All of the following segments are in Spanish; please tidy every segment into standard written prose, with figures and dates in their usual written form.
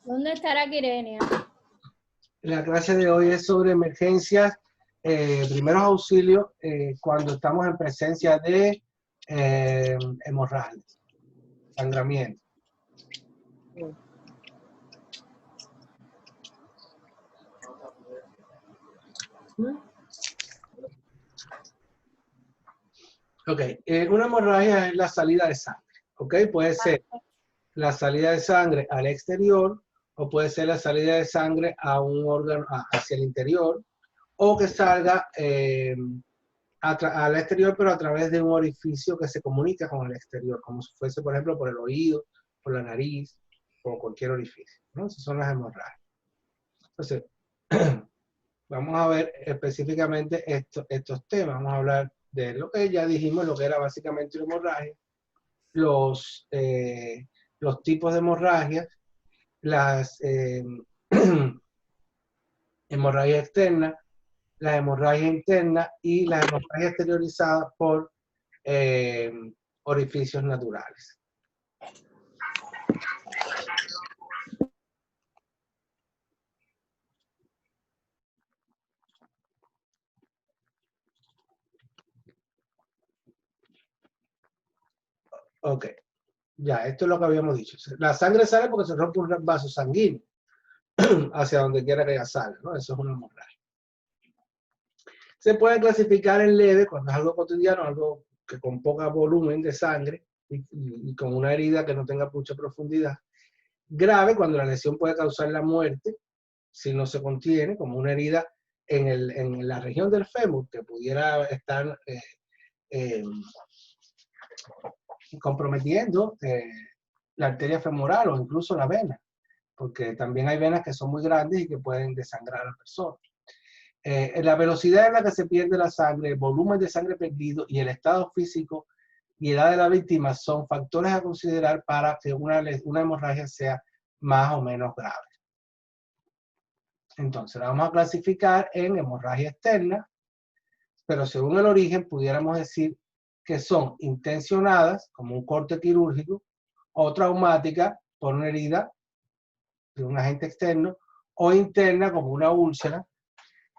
¿Dónde estará Quirenia? La clase de hoy es sobre emergencias, primeros auxilios cuando estamos en presencia de hemorragias, sangramiento. Ok, una hemorragia es la salida de sangre, ok, puede ser la salida de sangre al exterior o puede ser la salida de sangre a un órgano hacia el interior o que salga al exterior pero a través de un orificio que se comunica con el exterior, como si fuese por ejemplo por el oído, por la nariz o cualquier orificio, ¿no? Esas son las hemorragias. Entonces, vamos a ver específicamente estos temas, vamos a hablar de lo que ya dijimos, lo que era básicamente una hemorragia, los tipos de hemorragias, las hemorragias externas, la hemorragia interna y la hemorragia exteriorizada por orificios naturales. Ok, ya, esto es lo que habíamos dicho. La sangre sale porque se rompe un vaso sanguíneo hacia donde quiera que ella salga, ¿no? Eso es una hemorragia. Se puede clasificar en leve cuando es algo cotidiano, algo que con poco volumen de sangre y con una herida que no tenga mucha profundidad. Grave cuando la lesión puede causar la muerte si no se contiene, como una herida en la región del fémur que pudiera estar comprometiendo la arteria femoral o incluso la vena, porque también hay venas que son muy grandes y que pueden desangrar a la persona. La velocidad en la que se pierde la sangre, el volumen de sangre perdido y el estado físico y edad de la víctima son factores a considerar para que una hemorragia sea más o menos grave. Entonces, la vamos a clasificar en hemorragia externa, pero según el origen pudiéramos decir que son intencionadas, como un corte quirúrgico, o traumática por una herida de un agente externo, o interna como una úlcera,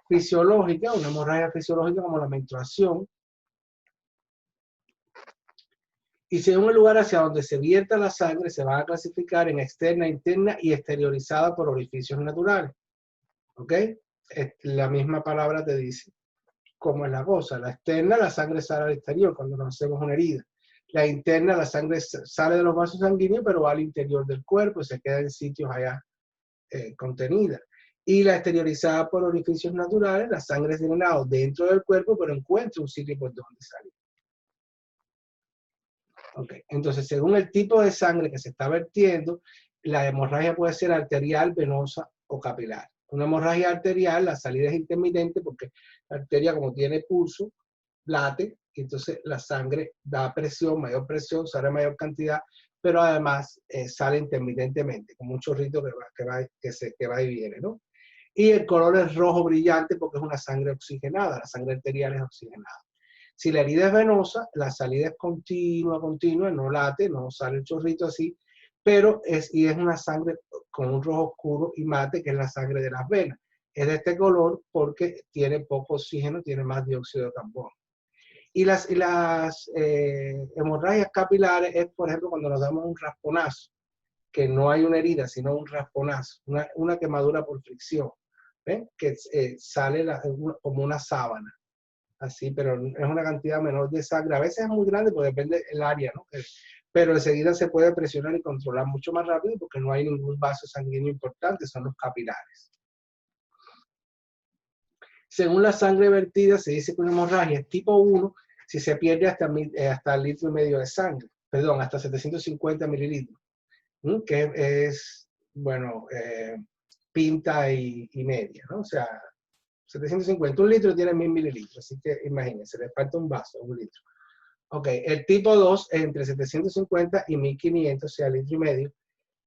fisiológica, una hemorragia fisiológica como la menstruación, y según el lugar hacia donde se vierta la sangre se va a clasificar en externa, interna y exteriorizada por orificios naturales. ¿Ok? La misma palabra te dice cómo es la cosa. La externa, la sangre sale al exterior cuando nos hacemos una herida. La interna, la sangre sale de los vasos sanguíneos, pero va al interior del cuerpo y se queda en sitios allá contenida. Y la exteriorizada por orificios naturales, la sangre es drenada dentro del cuerpo, pero encuentra un sitio por donde salir. Okay. Entonces, según el tipo de sangre que se está vertiendo, la hemorragia puede ser arterial, venosa o capilar. Una hemorragia arterial, la salida es intermitente porque la arteria, como tiene pulso, late, y entonces la sangre da presión, sale mayor cantidad, pero además sale intermitentemente, como un chorrito que va y viene, ¿no? Y el color es rojo brillante porque es una sangre oxigenada, la sangre arterial es oxigenada. Si la herida es venosa, la salida es continua, no late, no sale el chorrito así, pero es una sangre con un rojo oscuro y mate, que es la sangre de las venas. Es de este color porque tiene poco oxígeno, tiene más dióxido de carbono. Y las hemorragias capilares es, por ejemplo, cuando nos damos un rasponazo, que no hay una herida, sino un rasponazo, una quemadura por fricción, ¿ven? Que sale como una sábana. Así, pero es una cantidad menor de sangre. A veces es muy grande, pues depende del área, ¿no? Pero enseguida se puede presionar y controlar mucho más rápido porque no hay ningún vaso sanguíneo importante, son los capilares. Según la sangre vertida, se dice que una hemorragia es tipo 1 si se pierde hasta el litro y medio de sangre, perdón, hasta 750 mililitros, que es, bueno, pinta y media, ¿no? O sea, 750, un litro tiene 1000 mililitros, así que imagínense, le falta un vaso, un litro. Ok, el tipo 2 es entre 750 y 1500, o sea, litro y medio.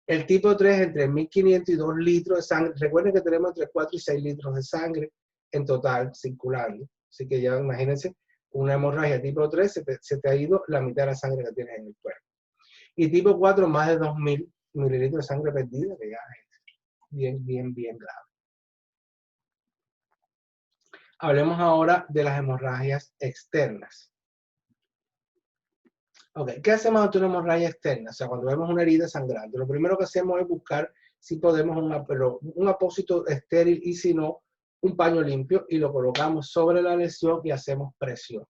El tipo 3 es entre 1500 y 2 litros de sangre. Recuerden que tenemos entre 4 y 6 litros de sangre en total circulando. Así que ya imagínense, una hemorragia tipo 3 se te ha ido la mitad de la sangre que tienes en el cuerpo. Y tipo 4, más de 2000 mililitros de sangre perdida, que ya bien grave. Hablemos ahora de las hemorragias externas. Ok, ¿qué hacemos ante una hemorragia externa? O sea, cuando vemos una herida sangrante, lo primero que hacemos es buscar si podemos un apósito estéril y si no, un paño limpio y lo colocamos sobre la lesión y hacemos presión,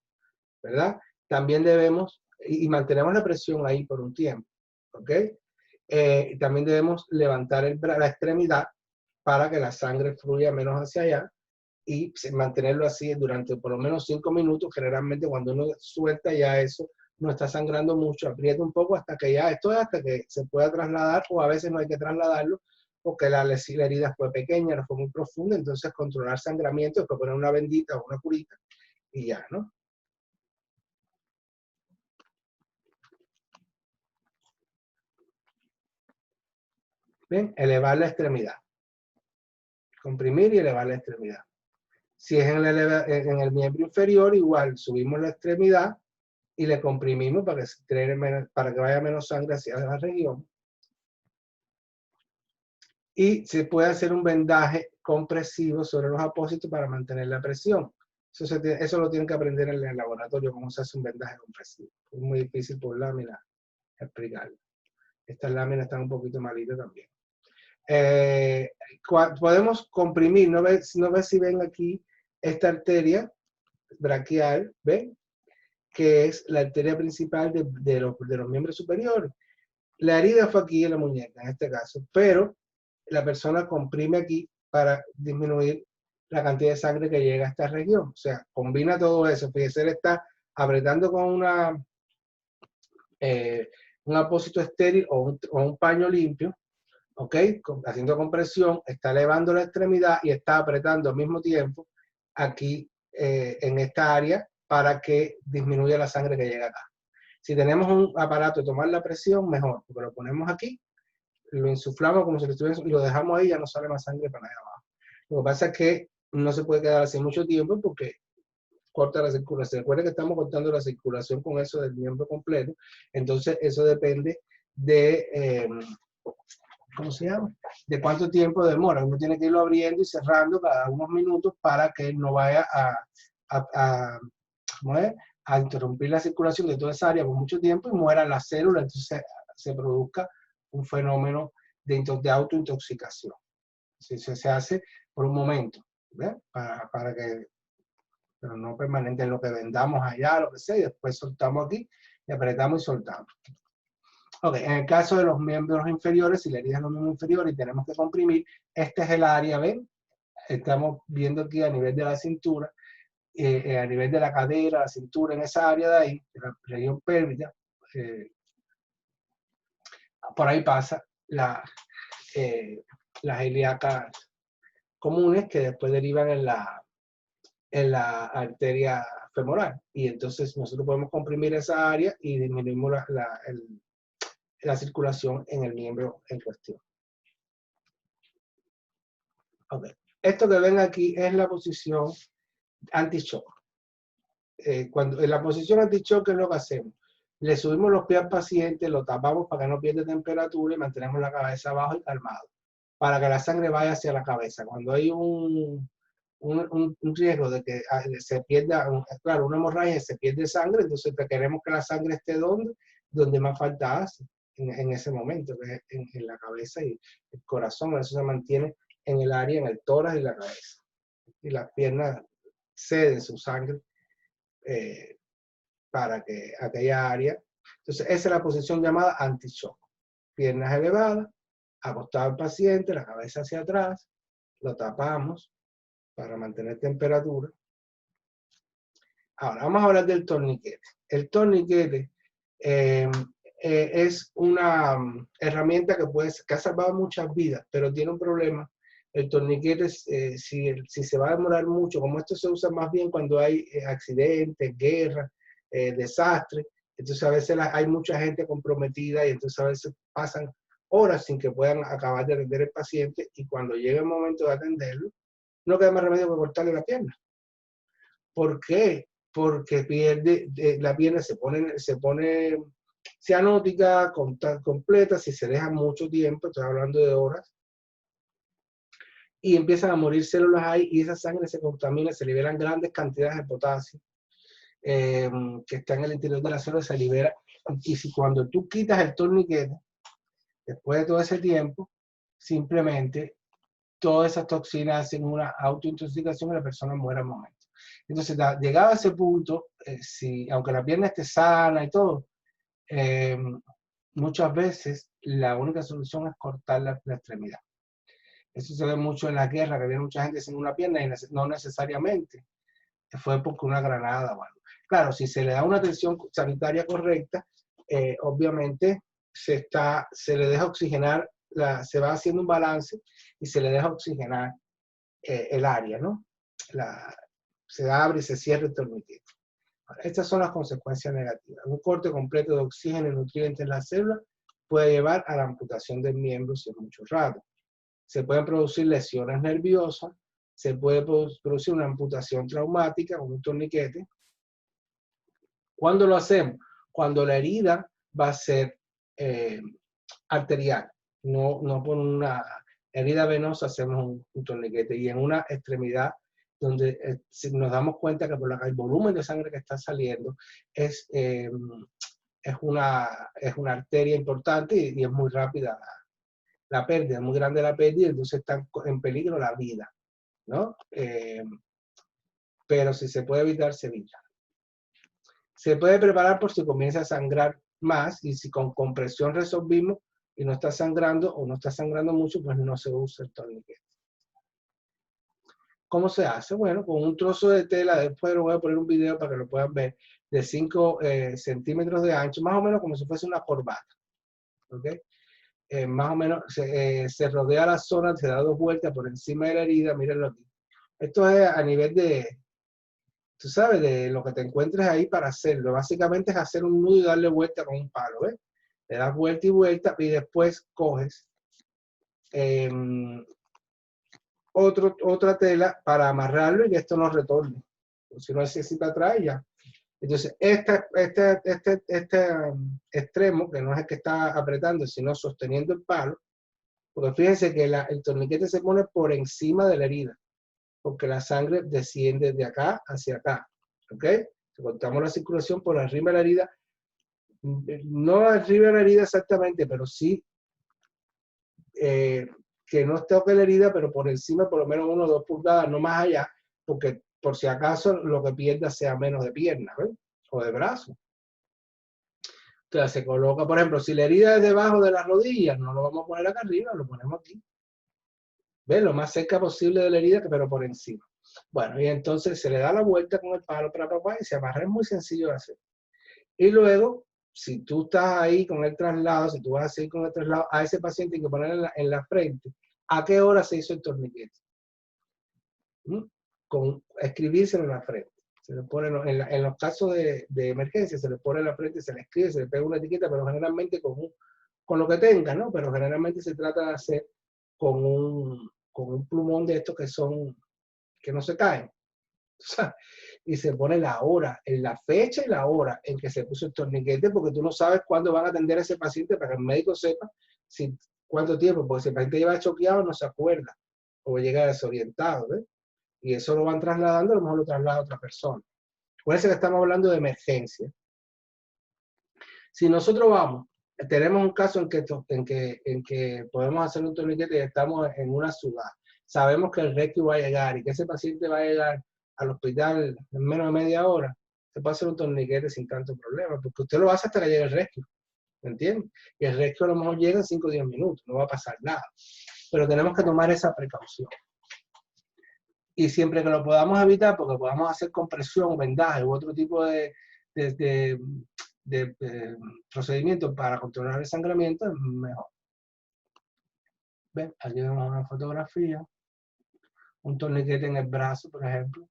¿verdad? También debemos, y mantenemos la presión ahí por un tiempo, ¿ok? También debemos levantar la extremidad para que la sangre fluya menos hacia allá y mantenerlo así durante por lo menos 5 minutos. Generalmente cuando uno suelta ya eso no está sangrando mucho, aprieta un poco hasta que ya, esto es hasta que se pueda trasladar, o a veces no hay que trasladarlo porque la herida fue pequeña, no fue muy profunda, entonces controlar sangramiento, después poner una bendita o una curita y ya, ¿no? Bien, elevar la extremidad. Comprimir y elevar la extremidad. Si es en el miembro inferior, igual subimos la extremidad y le comprimimos para que vaya menos sangre hacia la región. Y se puede hacer un vendaje compresivo sobre los apósitos para mantener la presión. Eso lo tienen que aprender en el laboratorio, cómo se hace un vendaje compresivo. Es muy difícil por lámina explicarlo. Estas láminas están un poquito malitas también. Podemos comprimir, no ves si ven aquí esta arteria braquial, ¿ven? Que es la arteria principal de los miembros superiores. La herida fue aquí en la muñeca, en este caso, pero la persona comprime aquí para disminuir la cantidad de sangre que llega a esta región. O sea, combina todo eso. Fíjese, él está apretando con un apósito estéril o un paño limpio, ¿ok? Haciendo compresión, está elevando la extremidad y está apretando al mismo tiempo aquí en esta área para que disminuya la sangre que llega acá. Si tenemos un aparato de tomar la presión, mejor, porque lo ponemos aquí, lo insuflamos como si lo estuviera y lo dejamos ahí, ya no sale más sangre para allá abajo. Lo que pasa es que no se puede quedar así mucho tiempo porque corta la circulación. Recuerden que estamos cortando la circulación con eso del miembro completo, entonces eso depende de, ¿cómo se llama? De cuánto tiempo demora. Uno tiene que irlo abriendo y cerrando cada unos minutos para que no vaya a interrumpir la circulación de toda esa área por mucho tiempo y mueran las células, entonces se produzca un fenómeno de autointoxicación. Se hace por un momento, ¿verdad? Para que, pero no permanente en lo que vendamos allá, lo que sea, y después soltamos aquí y apretamos y soltamos. Ok, en el caso de los miembros inferiores, si la herida es los miembros inferiores y tenemos que comprimir, este es el área, ¿ven? Estamos viendo aquí a nivel de la cintura, a nivel de la cadera, la cintura, en esa área de ahí, de la región pélvica, por ahí pasa las ilíacas comunes que después derivan en la arteria femoral. Y entonces nosotros podemos comprimir esa área y disminuimos la circulación en el miembro en cuestión. Okay. Esto que ven aquí es la posición anti-shock. Cuando en la posición anti-shock, ¿qué es lo que hacemos? Le subimos los pies al paciente, lo tapamos para que no pierda temperatura y mantenemos la cabeza abajo y calmado, para que la sangre vaya hacia la cabeza. Cuando hay un riesgo de que se pierda, claro, una hemorragia, se pierde sangre, entonces queremos que la sangre esté donde más falta hace, en ese momento, que es en la cabeza y el corazón. Eso se mantiene en el área, en el tórax y la cabeza. Y las piernas ceden su sangre para que aquella área. Entonces, esa es la posición llamada anti-shock. Piernas elevadas, acostado al paciente, la cabeza hacia atrás, lo tapamos para mantener temperatura. Ahora, vamos a hablar del torniquete. El torniquete es una herramienta que ha salvado muchas vidas, pero tiene un problema. El torniquete, si se va a demorar mucho, como esto se usa más bien cuando hay accidentes, guerras, desastres, entonces a veces hay mucha gente comprometida y entonces a veces pasan horas sin que puedan acabar de atender al paciente y cuando llega el momento de atenderlo, no queda más remedio que cortarle la pierna. ¿Por qué? Porque la pierna se pone cianótica, completa, si se deja mucho tiempo, estoy hablando de horas, y empiezan a morir células ahí y esa sangre se contamina, se liberan grandes cantidades de potasio que está en el interior de la célula, se libera. Y si cuando tú quitas el torniquete, después de todo ese tiempo, simplemente todas esas toxinas hacen una autointoxicación y la persona muere al momento. Entonces, llegado a ese punto, si, aunque la pierna esté sana y todo, muchas veces la única solución es cortar la extremidad. Eso se ve mucho en la guerra, que viene mucha gente sin una pierna y no necesariamente fue porque una granada o algo. Claro, si se le da una atención sanitaria correcta, obviamente se le deja oxigenar, se va haciendo un balance y se le deja oxigenar el área, ¿no? Se abre y se cierra el torniquete. Estas son las consecuencias negativas. Un corte completo de oxígeno y nutrientes en la célula puede llevar a la amputación del miembro si es mucho rato. Se pueden producir lesiones nerviosas, se puede producir una amputación traumática con un torniquete. ¿Cuándo lo hacemos? Cuando la herida va a ser arterial, no por una herida venosa hacemos un torniquete, y en una extremidad donde nos damos cuenta que por el volumen de sangre que está saliendo es una arteria importante y es muy rápida la pérdida, es muy grande la pérdida, entonces está en peligro la vida, ¿no? Pero si se puede evitar, se evita. Se puede preparar por si comienza a sangrar más, y si con compresión resolvimos y no está sangrando o no está sangrando mucho, pues no se usa el torniquete. ¿Cómo se hace? Bueno, con un trozo de tela, después lo voy a poner un video para que lo puedan ver, de 5 centímetros de ancho, más o menos como si fuese una corbata. ¿Ok? Más o menos se rodea la zona, se da 2 vueltas por encima de la herida, mírenlo aquí. Esto es a nivel de, tú sabes, de lo que te encuentres ahí para hacerlo. Básicamente es hacer un nudo y darle vuelta con un palo, ¿ves? Le das vuelta y vuelta y después coges otra tela para amarrarlo y que esto no retorne. Si no necesita atrás ya. Entonces, este extremo, que no es el que está apretando, sino sosteniendo el palo, porque fíjense que el torniquete se pone por encima de la herida, porque la sangre desciende de acá hacia acá. ¿Ok? Si cortamos la circulación por arriba de la herida, no arriba de la herida exactamente, pero sí que no toque la herida, pero por encima por lo menos 1 o 2 pulgadas, no más allá, porque por si acaso lo que pierda sea menos de pierna, ¿ves? O de brazo. Entonces se coloca, por ejemplo, si la herida es debajo de las rodillas, no lo vamos a poner acá arriba, lo ponemos aquí. ¿Ves? Lo más cerca posible de la herida, pero por encima. Bueno, y entonces se le da la vuelta con el palo para papá y se amarra. Es muy sencillo de hacer. Y luego, si tú estás ahí con el traslado, si tú vas a seguir con el traslado, a ese paciente hay que ponerle en la frente a qué hora se hizo el torniquete. Escribírselo en la frente. Se le pone en los casos de emergencia, se le pone en la frente, se le escribe, se le pega una etiqueta, pero generalmente con lo que tenga, ¿no? Pero generalmente se trata de hacer con un plumón de estos que no se caen. O sea, y se pone la hora, en la fecha y la hora en que se puso el torniquete, porque tú no sabes cuándo van a atender a ese paciente para que el médico sepa cuánto tiempo, porque si el paciente lleva choqueado no se acuerda o llega desorientado, ¿ves? Y eso lo van trasladando, a lo mejor lo traslada a otra persona. Acuérdense que estamos hablando de emergencia. Si nosotros tenemos un caso en que podemos hacer un torniquete y estamos en una ciudad, sabemos que el rescue va a llegar y que ese paciente va a llegar al hospital en menos de media hora, se puede hacer un torniquete sin tanto problema, porque usted lo hace hasta que llegue el rescue, ¿me entiende? Y el rescue a lo mejor llega en 5 o 10 minutos, no va a pasar nada. Pero tenemos que tomar esa precaución. Y siempre que lo podamos evitar, porque podamos hacer compresión, vendaje u otro tipo de procedimiento para controlar el sangramiento, es mejor. ¿Ven? Aquí vemos una fotografía. Un torniquete en el brazo, por ejemplo.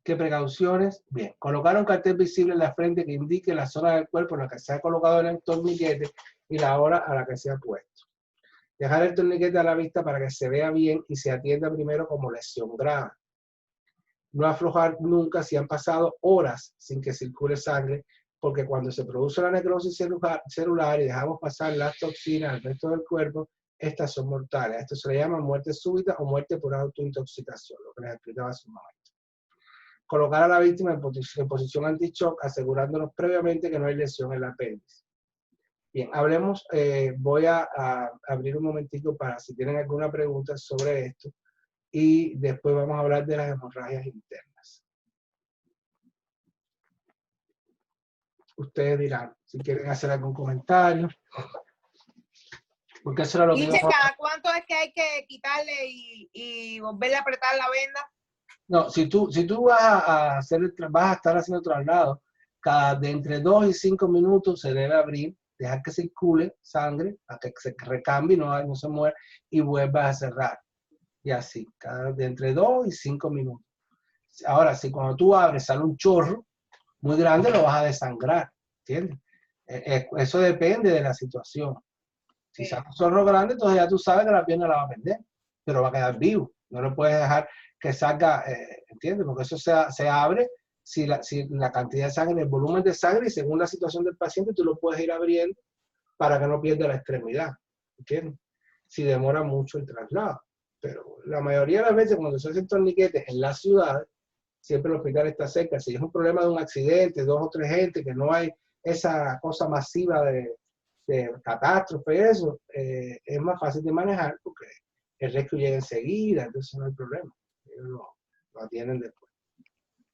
¿Qué precauciones? Bien, colocar un cartel visible en la frente que indique la zona del cuerpo en la que se ha colocado el torniquete y la hora a la que se ha puesto. Dejar el torniquete a la vista para que se vea bien y se atienda primero como lesión grave. No aflojar nunca si han pasado horas sin que circule sangre, porque cuando se produce la necrosis celular y dejamos pasar las toxinas al resto del cuerpo, estas son mortales. Esto se le llama muerte súbita o muerte por autointoxicación, lo que les explicaba hace un momento. Colocar a la víctima en posición anti-shock, asegurándonos previamente que no hay lesión en el apéndice. Bien, hablemos, voy a abrir un momentito para si tienen alguna pregunta sobre esto y después vamos a hablar de las hemorragias internas. Ustedes dirán si quieren hacer algún comentario. Porque eso era lo que ¿cada cuánto es que hay que quitarle y volverle a apretar la venda? No, si tú vas a estar haciendo traslado, de entre 2 y 5 minutos se debe abrir, dejar que circule sangre, para que se recambie, no se mueva, y vuelvas a cerrar. Y así, de entre 2 y 5 minutos. Ahora, si cuando tú abres sale un chorro muy grande, lo vas a desangrar, ¿entiendes? Eso depende de la situación. Si sale un chorro grande, entonces ya tú sabes que la pierna la va a perder, pero va a quedar vivo. No lo puedes dejar que salga, ¿entiendes? Porque eso se abre si la cantidad de sangre, el volumen de sangre, y según la situación del paciente, tú lo puedes ir abriendo para que no pierda la extremidad, ¿entiendes? Si demora mucho el traslado. Pero la mayoría de las veces cuando se hacen torniquetes en las ciudades, siempre el hospital está cerca. Si es un problema de un accidente, 2 o 3 gente, que no hay esa cosa masiva de catástrofe, eso, es más fácil de manejar porque el rescue llega enseguida, entonces no hay problema. Ellos lo atienden después.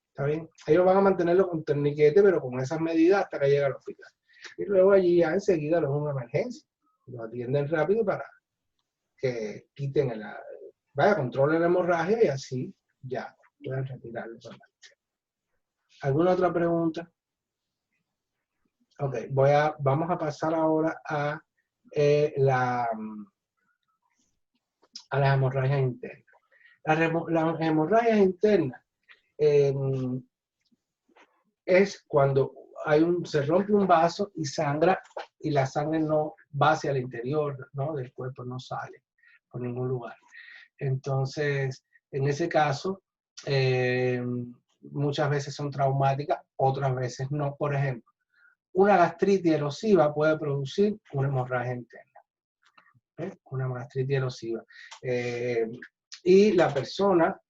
¿Está bien? Ellos van a mantenerlo con torniquete, pero con esas medidas hasta que llega al hospital. Y luego allí ya enseguida lo es una emergencia. Lo atienden rápido para que quiten controlen la hemorragia y así ya puedan retirarlo. ¿Alguna otra pregunta? Ok, vamos a pasar ahora a las hemorragias internas. Las hemorragias internas es cuando se rompe un vaso y sangra y la sangre no va hacia el interior, ¿no? Del cuerpo, no sale por ningún lugar. Entonces, en ese caso, muchas veces son traumáticas, otras veces no. Por ejemplo, una gastritis erosiva puede producir una hemorragia interna. Una gastritis erosiva. Y la persona,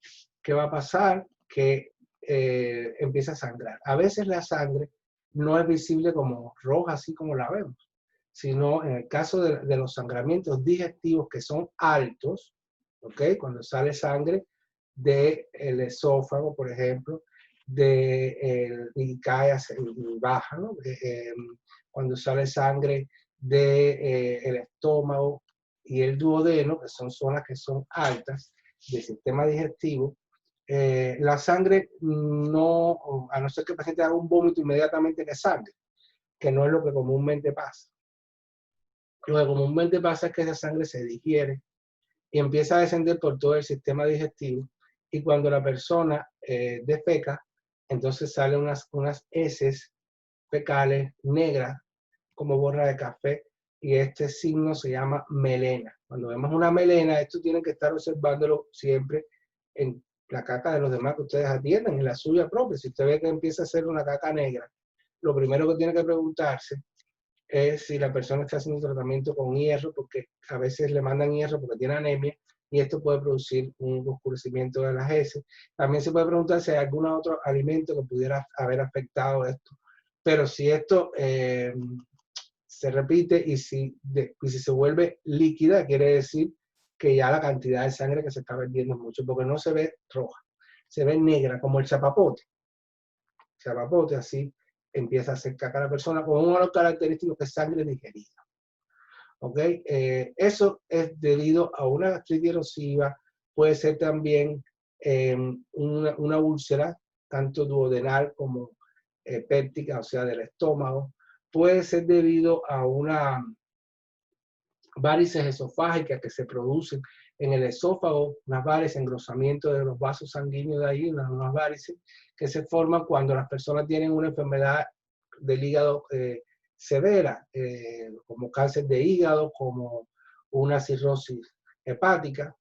¿qué va a pasar? Que empieza a sangrar. A veces la sangre no es visible como roja, así como la vemos, sino en el caso de los sangramientos digestivos que son altos, ¿ok? Cuando sale sangre del esófago, por ejemplo, y cae y baja, ¿no? Cuando sale sangre del estómago y el duodeno, que son zonas que son altas del sistema digestivo, la sangre no, a no ser que el paciente haga un vómito inmediatamente que sangre, que no es lo que comúnmente pasa. Lo que comúnmente pasa es que esa sangre se digiere y empieza a descender por todo el sistema digestivo, y cuando la persona defeca, entonces salen unas heces fecales negras como borra de café, y este signo se llama melena. Cuando vemos una melena, esto tienen que estar observándolo siempre en la caca de los demás que ustedes atienden, en la suya propia. Si usted ve que empieza a ser una caca negra, lo primero que tiene que preguntarse es si la persona está haciendo un tratamiento con hierro, porque a veces le mandan hierro porque tiene anemia, y esto puede producir un oscurecimiento de las heces. También se puede preguntar si hay algún otro alimento que pudiera haber afectado esto. Pero si esto se repite y si se vuelve líquida, quiere decir que ya la cantidad de sangre que se está perdiendo es mucho, porque no se ve roja, se ve negra, como el chapapote. El chapapote así empieza a hacer caca a la persona con uno de los característicos que es sangre digerida. ¿Ok? Eso es debido a una gastritis erosiva, puede ser también una úlcera, tanto duodenal como péptica, o sea, del estómago. Puede ser debido a una varices esofágicas que se producen en el esófago, unas varices, engrosamiento de los vasos sanguíneos de ahí, unas varices que se forman cuando las personas tienen una enfermedad del hígado severa, como cáncer de hígado, como una cirrosis hepática.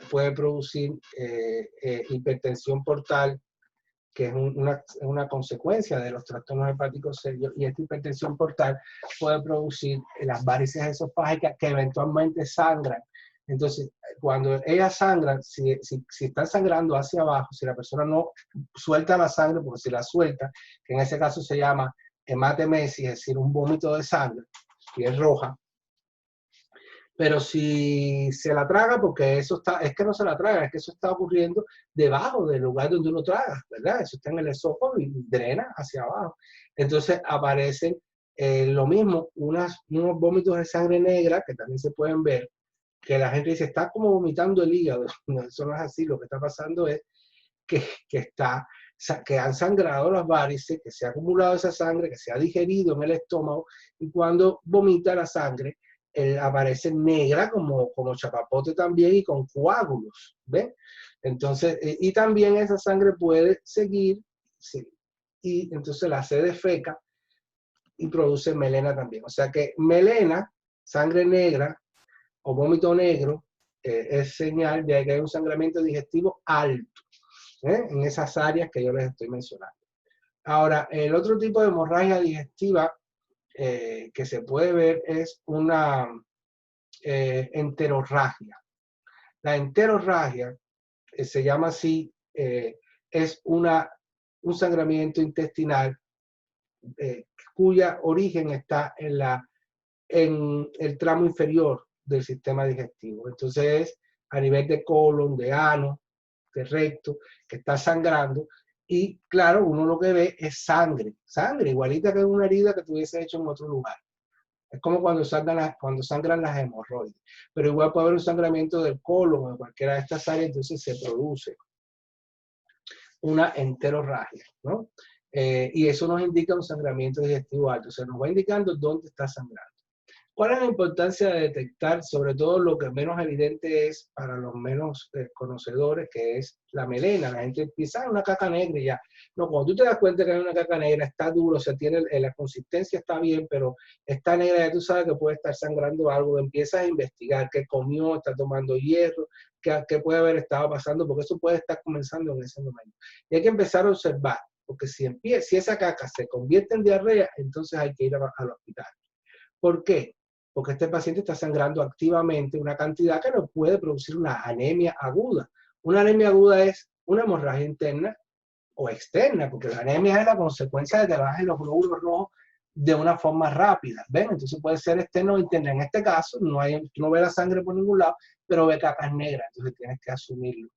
Puede producir hipertensión portal, que es una consecuencia de los trastornos hepáticos serios, y esta hipertensión portal puede producir las varices esofágicas que eventualmente sangran. Entonces, cuando ellas sangran, si están sangrando hacia abajo, si la persona no suelta la sangre, porque si la suelta, que en ese caso se llama hematemesis, es decir, un vómito de sangre, y es roja. Pero si se la traga, porque eso está, es que no se la traga, es que eso está ocurriendo debajo del lugar donde uno traga, ¿verdad? Eso está en el esófago y drena hacia abajo. Entonces aparecen lo mismo, unos vómitos de sangre negra, que también se pueden ver, que la gente dice, está como vomitando el hígado. No, eso no es así, lo que está pasando es que han sangrado las varices, que se ha acumulado esa sangre, que se ha digerido en el estómago, y cuando vomita la sangre, aparece negra como chapapote también y con coágulos, ¿ven? Entonces, y también esa sangre puede seguir, sí, y entonces la se defeca y produce melena también. O sea que melena, sangre negra o vómito negro, es señal de que hay un sangramiento digestivo alto, en esas áreas que yo les estoy mencionando. Ahora, el otro tipo de hemorragia digestiva que se puede ver es una enterorragia. La enterorragia se llama así, es un sangramiento intestinal cuya origen está en el tramo inferior del sistema digestivo. Entonces, a nivel de colon, de ano, de recto, que está sangrando, y claro, uno lo que ve es sangre, igualita que una herida que tuviese hecho en otro lugar. Es como cuando sangran las hemorroides. Pero igual puede haber un sangramiento del colon o de cualquiera de estas áreas, entonces se produce una enterorragia, ¿no? Y eso nos indica un sangramiento digestivo alto. O sea, nos va indicando dónde está sangrando. ¿Cuál es la importancia de detectar, sobre todo lo que menos evidente es para los menos conocedores, que es la melena? La gente piensa, una caca negra y ya. No, cuando tú te das cuenta que hay una caca negra, está duro, o sea, la consistencia está bien, pero está negra, ya tú sabes que puede estar sangrando algo, empiezas a investigar qué comió, está tomando hierro, qué puede haber estado pasando, porque eso puede estar comenzando en ese momento. Y hay que empezar a observar, porque si esa caca se convierte en diarrea, entonces hay que ir al hospital. ¿Por qué? Porque este paciente está sangrando activamente una cantidad que nos puede producir una anemia aguda. Una anemia aguda es una hemorragia interna o externa, porque la anemia es la consecuencia de que bajen los glóbulos rojos de una forma rápida, ¿ven? Entonces puede ser externa o interna. En este caso, tú no ves la sangre por ningún lado, pero ves cacas negras, entonces tienes que asumirlo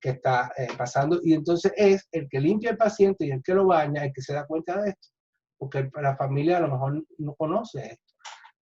que está pasando. Y entonces es el que limpia el paciente y el que lo baña el que se da cuenta de esto, porque la familia a lo mejor no conoce esto.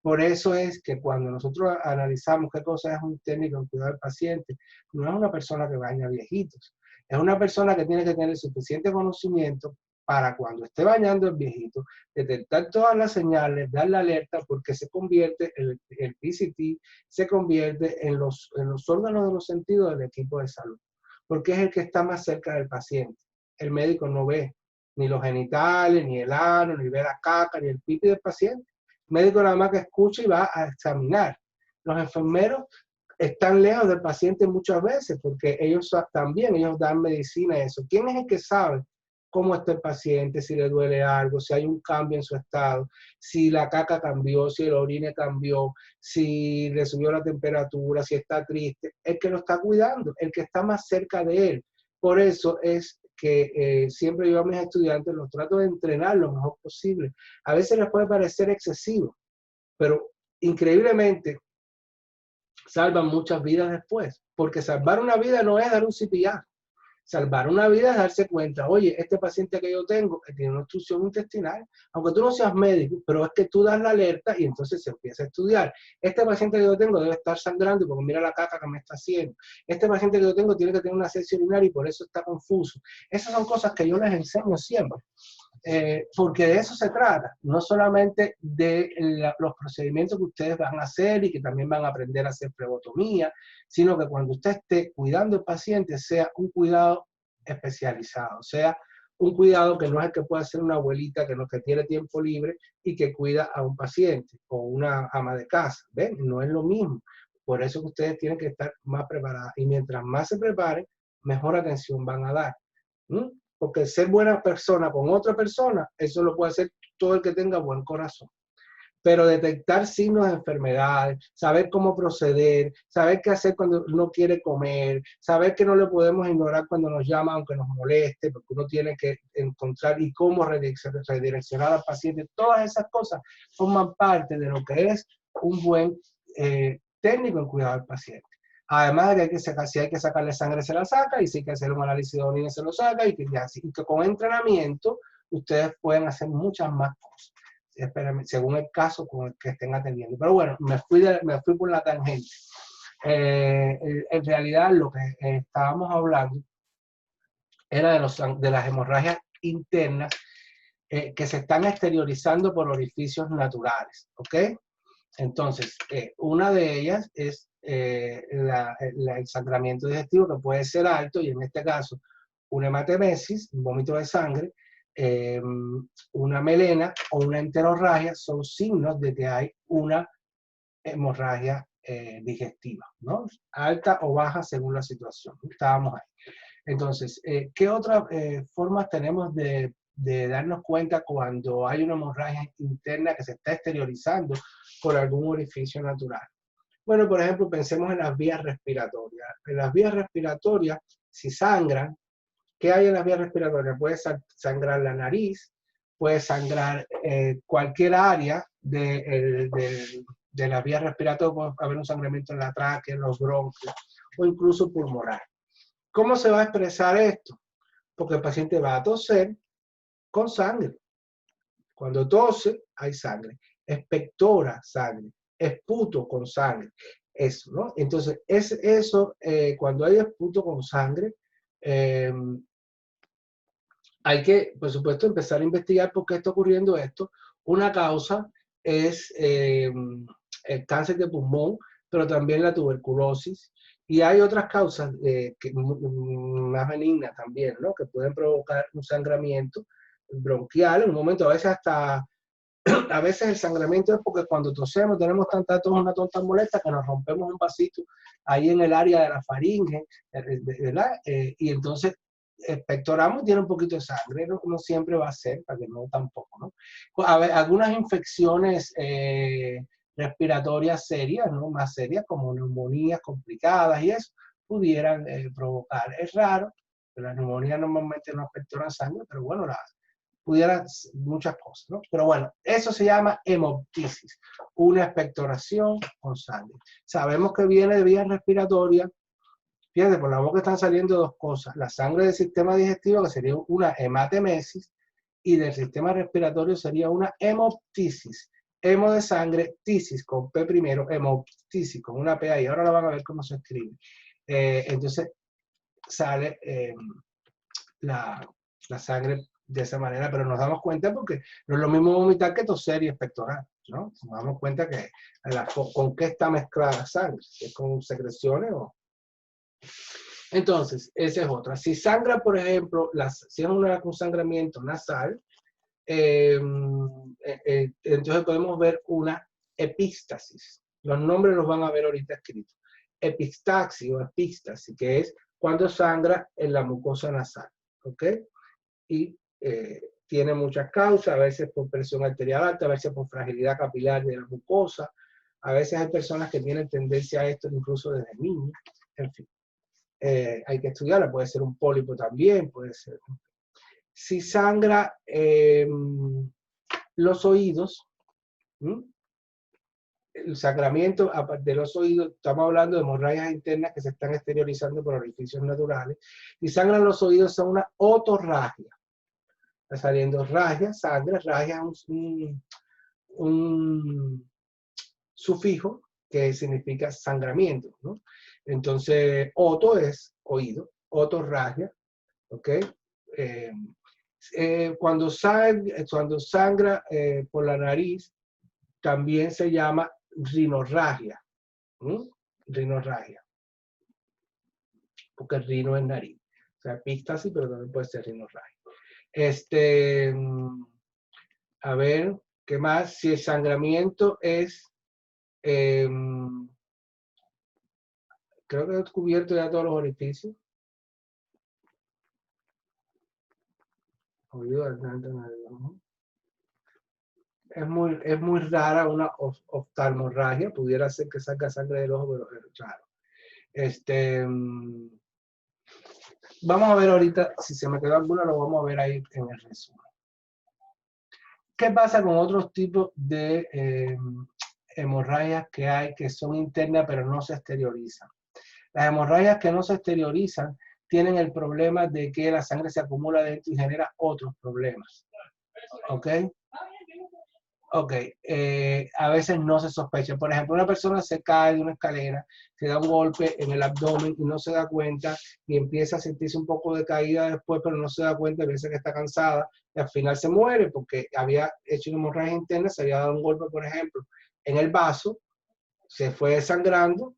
Por eso es que cuando nosotros analizamos qué cosa es un técnico en cuidado del paciente, no es una persona que baña viejitos, es una persona que tiene que tener suficiente conocimiento para cuando esté bañando el viejito, detectar todas las señales, dar la alerta, porque se convierte, el PCT se convierte en los órganos de los sentidos del equipo de salud, porque es el que está más cerca del paciente. El médico no ve ni los genitales, ni el ano, ni ve la caca, ni el pipi del paciente. El médico nada más que escucha y va a examinar. Los enfermeros están lejos del paciente muchas veces porque ellos también, ellos dan medicina y eso. ¿Quién es el que sabe cómo está el paciente, si le duele algo, si hay un cambio en su estado, si la caca cambió, si el orine cambió, si le subió la temperatura, si está triste? El que lo está cuidando, el que está más cerca de él. Por eso es que siempre yo a mis estudiantes los trato de entrenar lo mejor posible. A veces les puede parecer excesivo, pero increíblemente salvan muchas vidas después, porque salvar una vida no es dar un CPR. Salvar una vida es darse cuenta, oye, este paciente que yo tengo tiene una obstrucción intestinal, aunque tú no seas médico, pero es que tú das la alerta y entonces se empieza a estudiar. Este paciente que yo tengo debe estar sangrando porque mira la caca que me está haciendo. Este paciente que yo tengo tiene que tener una ascensión urinaria y por eso está confuso. Esas son cosas que yo les enseño siempre. Porque de eso se trata, no solamente de los procedimientos que ustedes van a hacer y que también van a aprender a hacer flebotomía, sino que cuando usted esté cuidando al paciente sea un cuidado especializado, sea un cuidado que no es el que puede hacer una abuelita que tiene tiempo libre y que cuida a un paciente o una ama de casa, ¿ven? No es lo mismo. Por eso que ustedes tienen que estar más preparados y mientras más se preparen, mejor atención van a dar. porque el ser buena persona con otra persona, eso lo puede hacer todo el que tenga buen corazón. Pero detectar signos de enfermedades, saber cómo proceder, saber qué hacer cuando no quiere comer, saber que no le podemos ignorar cuando nos llama aunque nos moleste, porque uno tiene que encontrar y cómo redireccionar al paciente, todas esas cosas forman parte de lo que es un buen técnico en cuidado del paciente. Además de que, hay que sacar, si hay que sacarle sangre, se la saca, y si hay que hacer un análisis de orina, se lo saca, y que con entrenamiento ustedes pueden hacer muchas más cosas, según el caso con el que estén atendiendo. Pero bueno, me fui por la tangente. En realidad lo que estábamos hablando era de las hemorragias internas que se están exteriorizando por orificios naturales, ¿ok? Entonces, una de ellas es el sangramiento digestivo, que puede ser alto, y en este caso una hematemesis, un vómito de sangre, una melena o una enterorragia son signos de que hay una hemorragia digestiva, ¿no? Alta o baja según la situación. Estábamos ahí. Entonces, ¿qué otras formas tenemos de darnos cuenta cuando hay una hemorragia interna que se está exteriorizando por algún orificio natural? Bueno, por ejemplo, pensemos en las vías respiratorias. En las vías respiratorias, si sangran, ¿qué hay en las vías respiratorias? Puede sangrar la nariz, puede sangrar cualquier área de las vías respiratorias, puede haber un sangramiento en la tráquea, en los bronquios, o incluso pulmonar. ¿Cómo se va a expresar esto? Porque el paciente va a toser con sangre. Cuando tose, hay sangre. Expectora, sangre. Esputo con sangre. Eso, ¿no? Entonces, cuando hay esputo con sangre, hay que, por supuesto, empezar a investigar por qué está ocurriendo esto. Una causa es el cáncer de pulmón, pero también la tuberculosis. Y hay otras causas más benignas también, ¿no? Que pueden provocar un sangramiento bronquial. En un momento, a veces el sangramiento es porque cuando tosemos tenemos una tonta molesta que nos rompemos un vasito ahí en el área de la faringe, ¿verdad? Y entonces expectoramos y tiene un poquito de sangre, no siempre va a ser, para que no tampoco, ¿no? Algunas infecciones respiratorias serias, ¿no? Más serias, como neumonías complicadas y eso, pudieran provocar. Es raro, pero las neumonías normalmente no expectoran sangre, pero bueno, pudieran muchas cosas, ¿no? Pero bueno, eso se llama hemoptisis, una expectoración con sangre. Sabemos que viene de vías respiratorias. Fíjate, por la boca están saliendo dos cosas: la sangre del sistema digestivo, que sería una hematemesis, y del sistema respiratorio sería una hemoptisis. Hemo de sangre, tisis con P primero, hemoptisis con una P ahí. Ahora la van a ver cómo se escribe. Entonces sale la sangre de esa manera, pero nos damos cuenta porque no es lo mismo vomitar que toser y expectorar, ¿no? Nos damos cuenta que con qué está mezclada la sangre, si es con secreciones o... Entonces, esa es otra. Si sangra, por ejemplo, si es un sangramiento nasal, entonces podemos ver una epístasis. Los nombres los van a ver ahorita escritos. Epistaxis o epístasis, que es cuando sangra en la mucosa nasal, ¿ok? Y tiene muchas causas, a veces por presión arterial alta, a veces por fragilidad capilar de la mucosa. A veces hay personas que tienen tendencia a esto incluso desde niños. En fin, hay que estudiarla. Puede ser un pólipo también, puede ser. Si sangra los oídos, el sangramiento de los oídos, estamos hablando de hemorragias internas que se están exteriorizando por orificios naturales. Si sangran los oídos, son una otorragia. Está saliendo sangre, ragia es un sufijo que significa sangramiento, ¿no? Entonces, oto es oído, otorragia, ¿ok? Cuando sangra por la nariz, también se llama rinorragia, rinorragia, porque el rino es nariz. O sea, epístasis, pero también puede ser rinorragia. A ver, ¿qué más? Si el sangramiento es, creo que he descubierto ya todos los orificios. Oído alternante en el ojo. Es muy rara una oftalmorragia, pudiera ser que salga sangre del ojo, pero es raro. Vamos a ver ahorita, si se me quedó alguna, lo vamos a ver ahí en el resumen. ¿Qué pasa con otros tipos de hemorragias que hay que son internas pero no se exteriorizan? Las hemorragias que no se exteriorizan tienen el problema de que la sangre se acumula dentro y genera otros problemas. ¿Ok? Ok, a veces no se sospecha. Por ejemplo, una persona se cae de una escalera, se da un golpe en el abdomen y no se da cuenta y empieza a sentirse un poco de caída después, pero no se da cuenta, piensa que está cansada y al final se muere porque había hecho una hemorragia interna, se había dado un golpe, por ejemplo, en el vaso, se fue desangrando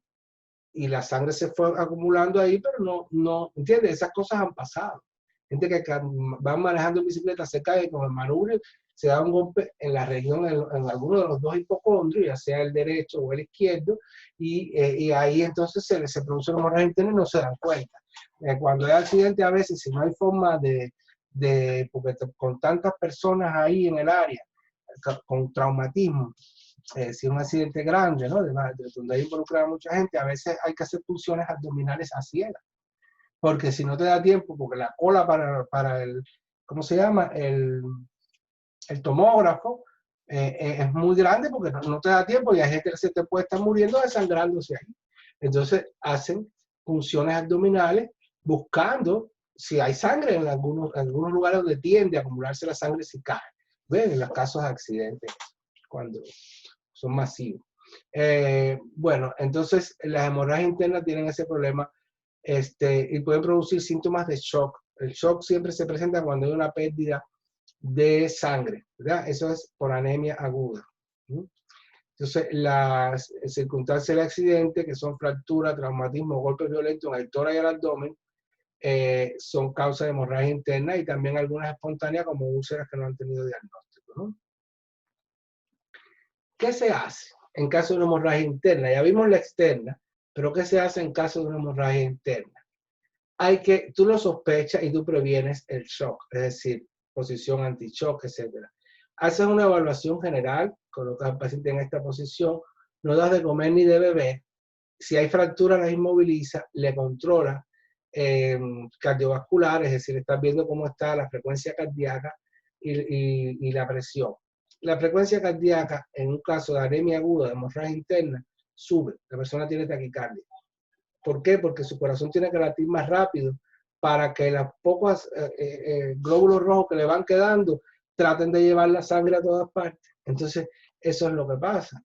y la sangre se fue acumulando ahí, pero no, ¿entiendes? Esas cosas han pasado. Gente que van manejando en bicicleta, se cae con el manubrio, se da un golpe en la región, en alguno de los dos hipocondrios, ya sea el derecho o el izquierdo, y ahí entonces se produce una hemorragia interna y no se dan cuenta. Cuando hay accidente, a veces, si no hay forma porque con tantas personas ahí en el área, con traumatismo, si es un accidente grande, ¿no? Donde hay involucrada mucha gente, a veces hay que hacer punciones abdominales a ciegas. Porque si no te da tiempo, porque la cola para el, ¿cómo se llama? El tomógrafo es muy grande porque no te da tiempo y hay gente que se te puede estar muriendo desangrándose ahí. Entonces hacen punciones abdominales buscando si hay sangre en algunos lugares donde tiende a acumularse la sangre si cae. ¿Ven? En los casos de accidentes, cuando son masivos. Bueno, entonces las hemorragias internas tienen ese problema y pueden producir síntomas de shock. El shock siempre se presenta cuando hay una pérdida de sangre, ¿verdad? Eso es por anemia aguda. Entonces, las circunstancias del accidente, que son fractura, traumatismo, golpes violentos en el tórax y el abdomen, son causa de hemorragia interna y también algunas espontáneas como úlceras que no han tenido diagnóstico, ¿no? ¿Qué se hace en caso de una hemorragia interna? Ya vimos la externa, pero ¿qué se hace en caso de una hemorragia interna? Tú lo sospechas y tú previenes el shock, es decir, posición anti-shock, etc. Haces una evaluación general, colocas al paciente en esta posición, no das de comer ni de beber. Si hay fractura, la inmoviliza, le controla cardiovascular, es decir, estás viendo cómo está la frecuencia cardíaca y la presión. La frecuencia cardíaca, en un caso de anemia aguda, de hemorragia interna, sube. La persona tiene taquicardia. ¿Por qué? Porque su corazón tiene que latir más rápido para que las pocas glóbulos rojos que le van quedando traten de llevar la sangre a todas partes. Entonces, eso es lo que pasa.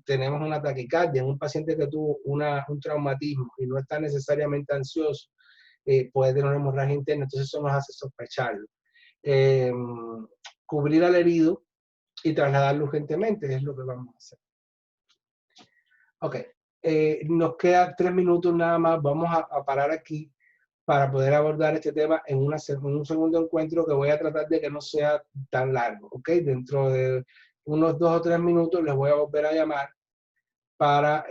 Tenemos una taquicardia en un paciente que tuvo un traumatismo y no está necesariamente ansioso, puede tener una hemorragia interna, entonces eso nos hace sospecharlo. Cubrir al herido y trasladarlo urgentemente es lo que vamos a hacer. Ok. Nos queda 3 minutos nada más. Vamos a parar aquí para poder abordar este tema en un segundo encuentro que voy a tratar de que no sea tan largo. ¿Ok? Dentro de unos 2 o 3 minutos les voy a volver a llamar para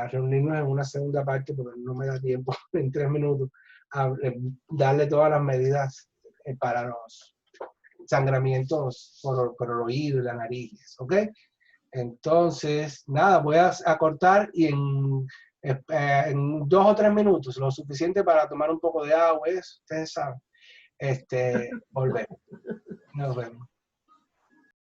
reunirnos en una segunda parte porque no me da tiempo en 3 minutos a darle todas las medidas para los sangramientos por el oído y la nariz. ¿Ok? Entonces, nada, voy a cortar y en 2 o 3 minutos, lo suficiente para tomar un poco de agua, ustedes saben, volvemos. Nos vemos.